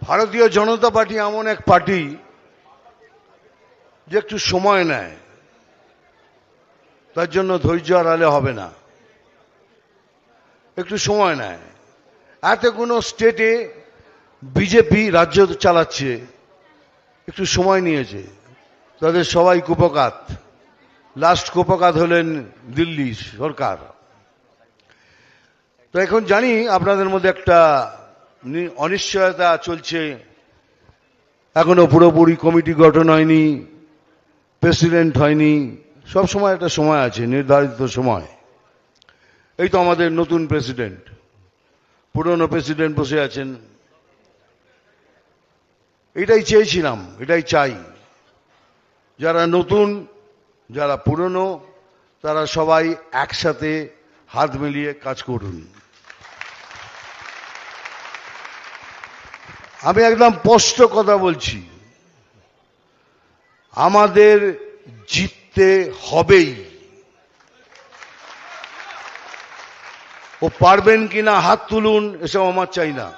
ভারতীয় জনতা পার্টি এমন এক পার্টি যে একটু সময় নেয়, তার জন্য ধৈর্য হারালে হবে না, একটু সময় নেয়। এতগুলো স্টেটে বিজেপি রাজ্য চালাচ্ছে, একটু সময় নিয়েছে, তাদের সবাই কুপকাত। লাস্ট কুপকাত হলেন দিল্লি সরকার। তো এখন জানি আপনাদের মধ্যে একটা অনিশ্চয়তা চলছে, এখনো পুরোপুরি কমিটি গঠন হয়নি, প্রেসিডেন্ট হয়নি, সব সময় একটা সময় আছে, নির্ধারিত সময়। এই তো আমাদের নতুন প্রেসিডেন্ট, পুরনো প্রেসিডেন্ট বসে আছেন। এটাই চেয়েছিলাম, এটাই চাই, যারা নতুন যারা পুরনো তারা সবাই একসাথে হাত মিলিয়ে কাজ করুন। আমি একদম স্পষ্ট কথা বলছি, আমাদের জিততে হবেই। ও পারবেন কিনা হাত তুলুন, এসব আমার চাই না।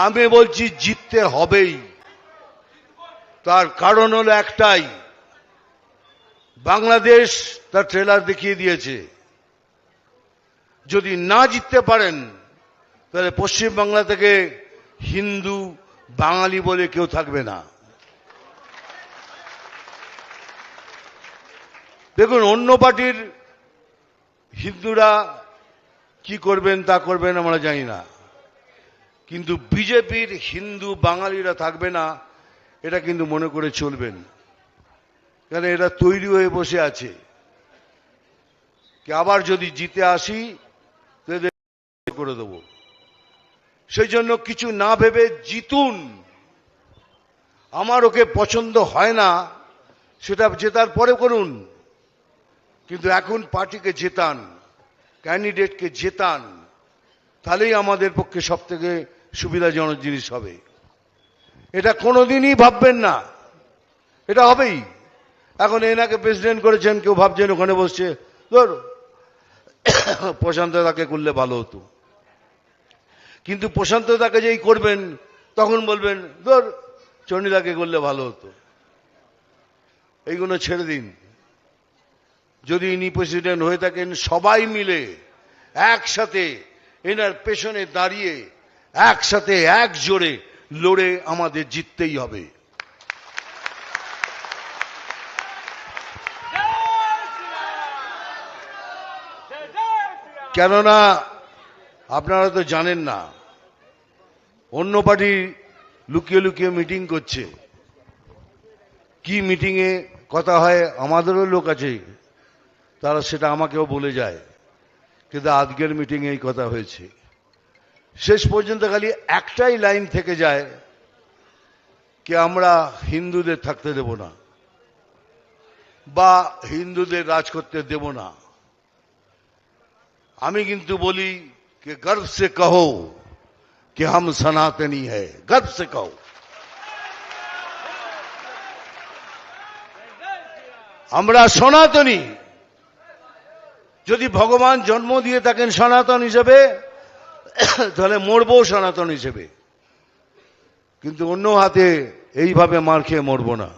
আমি বলছি জিততে হবেই। তার কারণ হলো একটাই, বাংলাদেশ তার ট্রেলার দেখিয়ে দিয়েছে। যদি না জিততে পারেন তাহলে পশ্চিম বাংলা থেকে হিন্দু বাঙালি বলে কেউ থাকবে না। দেখুন, অন্য পার্টির হিন্দুরা কি করবেন তা করবেন আমরা জানি না, কিন্তু বিজেপির হিন্দু বাঙালিরা থাকবে না, এটা কিন্তু মনে করে চলবেন। কারণ এরা তৈরি হয়ে বসে আছে কি আবার যদি জিতে আসি করে দেব। সেই জন্য কিছু না ভেবে জিতুন। আমার ওকে পছন্দ হয় না, সেটা জেতার পরে করুন, কিন্তু এখন পার্টিকে জেতান, ক্যান্ডিডেটকে জেতান, তাহলেই আমাদের পক্ষে সব থেকে সুবিধাজনক জিনিস হবে। এটা কোনোদিনই ভাববেন না, এটা হবেই। এখন এনাকে প্রেসিডেন্ট করেছেন, কেউ ভাবছেন ওখানে বসছে ধর প্রশান্ত দাকে করলে ভালো হতো, কিন্তু প্রশান্ত দাকে যেই করবেন তখন বলবেন ধর চন্ডিদাকে করলে ভালো হতো। এইগুলো ছেড়ে দিন। যদি ইনি প্রেসিডেন্ট হয়ে থাকেন, সবাই মিলে একসাথে এনার পেছনে দাঁড়িয়ে একসাথে এক জোরে লড়ে আমাদের জিততেই হবে। কেননা আপনারা তো জানেন না, অন্য পার্টি লুকিয়ে লুকিয়ে মিটিং করছে। কি মিটিংয়ে কথা হয়, আমাদেরও লোক আছে, তারা সেটা আমাকেও বলে যায়, কিন্তু আজকের মিটিংয়ে এই কথা হয়েছে। শেষ পর্যন্ত খালি একটাই লাইন থেকে যায় কি আমরা হিন্দুদের থাকতে দেব না বা হিন্দুদের রাজ করতে দেব না। আমি কিন্তু বলি कि गर्व से कहो कि हम सनातनी है, गर्व से कहो। আমরা সনাতনী। যদি ভগবান জন্ম দিয়ে থাকেন সনাতন হিসেবে, তাহলে মরবো সনাতন হিসেবে, কিন্তু অন্য হাতে এইভাবে মার খেয়ে মরবো না।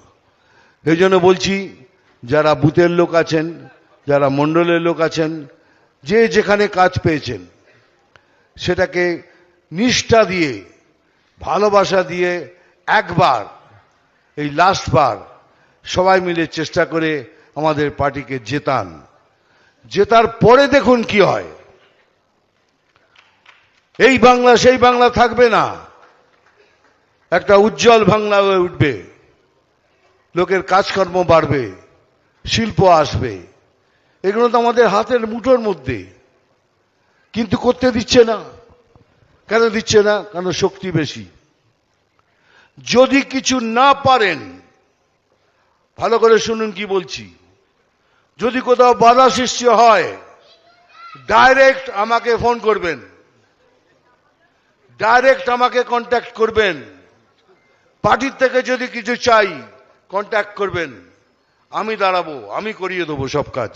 এই জন্য বলছি, যারা বুথের লোক আছেন, যারা মণ্ডলের লোক আছেন, যে যেখানে কাজ পেয়েছেন সেটাকে নিষ্ঠা দিয়ে ভালোবাসা দিয়ে একবার, এই লাস্ট বার সবাই মিলে চেষ্টা করে আমাদের পার্টিকে জেতান। জেতার পরে দেখুন কি হয়। এই বাংলা সেই বাংলা থাকবে না, একটা উজ্জ্বল বাংলা হয়ে উঠবে, লোকের কাজকর্ম বাড়বে, শিল্প আসবে। এগুলো তো আমাদের হাতের মুঠোর মধ্যে, কিন্তু করতে দিচ্ছে না। কেন দিচ্ছে না? কারণ শক্তি বেশি। যদি কিছু না পারেন, ভালো করে শুনুন কি বলছি, যদি কোথাও বাধা সৃষ্টি হয়, ডাইরেক্ট আমাকে ফোন করবেন, ডাইরেক্ট আমাকে কন্ট্যাক্ট করবেন। পার্টির থেকে যদি কিছু চাই কন্ট্যাক্ট করবেন, আমি দাঁড়াবো, আমি করিয়ে দেবো সব কাজ।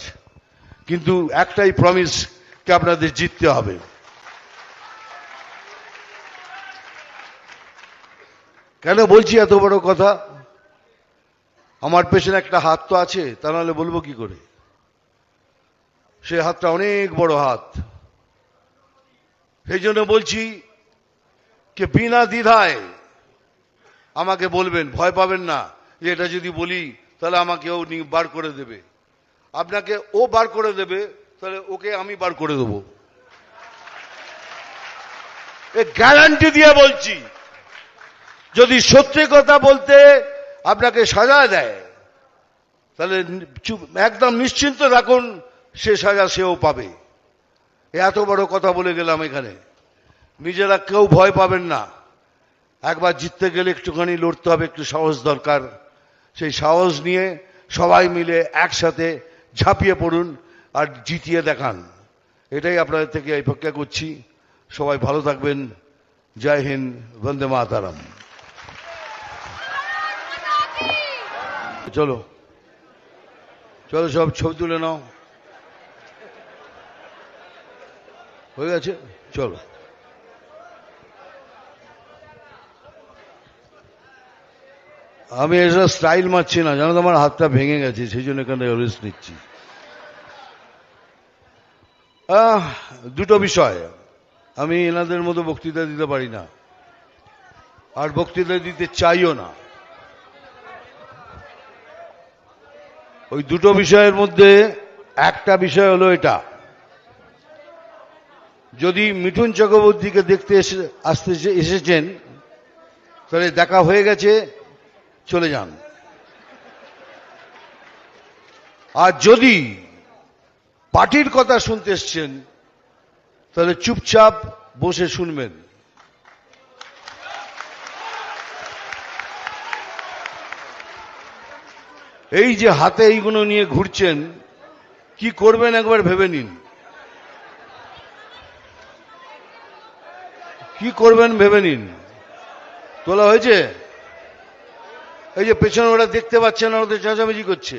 কিন্তু একটাই প্রমিস, কি আপনাদের জিততে হবে। কেন বলছি এত বড় কথা? আমার পেছনে একটা হাত তো আছে, তা নাহলে বলবো কি করে? সে হাতটা অনেক বড় হাত। সেই জন্য বলছি যে বিনা দ্বিধায় আমাকে বলবেন, ভয় পাবেন না যে এটা যদি বলি তাহলে আমাকে ও বার করে দেবে। আপনাকে ও বার করে দেবে, তাহলে ওকে আমি বার করে দেবো, এ গ্যারান্টি দিয়ে বলছি। যদি সত্যি কথা বলতে আপনাকে সাজা দেয়, তাহলে একদম নিশ্চিন্ত থাকুন, সে সাজা সেও পাবে। এত বড় কথা বলে গেলাম এখানে। নিজেরা কেউ ভয় পাবেন না। একবার জিততে গেলে একটুখানি লড়তে হবে, একটু সাহস দরকার। সেই সাহস নিয়ে সবাই মিলে একসাথে ঝাঁপিয়ে পড়ুন আর জিতিয়ে দেখান। এটাই আপনাদের থেকে অপেক্ষা করছি। সবাই ভালো থাকবেন। জয় হিন্দ, বন্দে মাতরম। চলো চলো, সব ছবি তুলে নাও। হয়ে গেছে, চলো। আমি এসব স্টাইল মারছি না, জানো তো, আমার হাতটা ভেঙে গেছে, সেই জন্য এখানে রেস্ট নিচ্ছি। দুটো বিষয়, আমি এনাদের মতো বক্তৃতা দিতে পারি না, আর বক্তৃতা দিতে চাইও না। ওই দুটো বিষয়ের মধ্যে একটা বিষয় হলো এটা, যদি মিঠুন চক্রবর্তীকে দেখতে এসেছেন, তাহলে দেখা হয়ে গেছে, চলে যান। আর যদি পার্টির কথা শুনতে এসছেন, তাহলে চুপচাপ বসে শুনবেন। এই যে হাতে এইগুলো নিয়ে ঘুরছেন, কি করবেন একবার ভেবে নিন। কি করবেন ভেবে নিন। তোলা হয়েছে? এই যে পেছনে ওরা দেখতে পাচ্ছেন না, ওদের চেঁচামেচি করছে।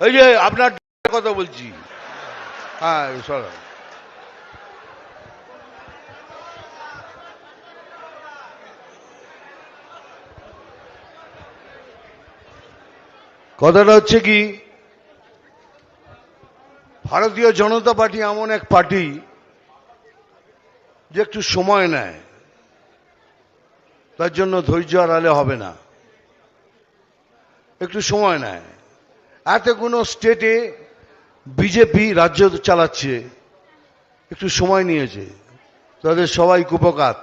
এই যে আপনার কথা বলছি। হ্যাঁ, সরা। কথাটা হচ্ছে কি, ভারতীয় জনতা পার্টি এমন এক পার্টি যে একটু সময় নেয়, তার জন্য ধৈর্য হারালে হবে না, একটু সময় নেয়। এতগুলো স্টেটে বিজেপি রাজ্য চালাচ্ছে, একটু সময় নিয়েছে, তাদের সবাই কুপকাত।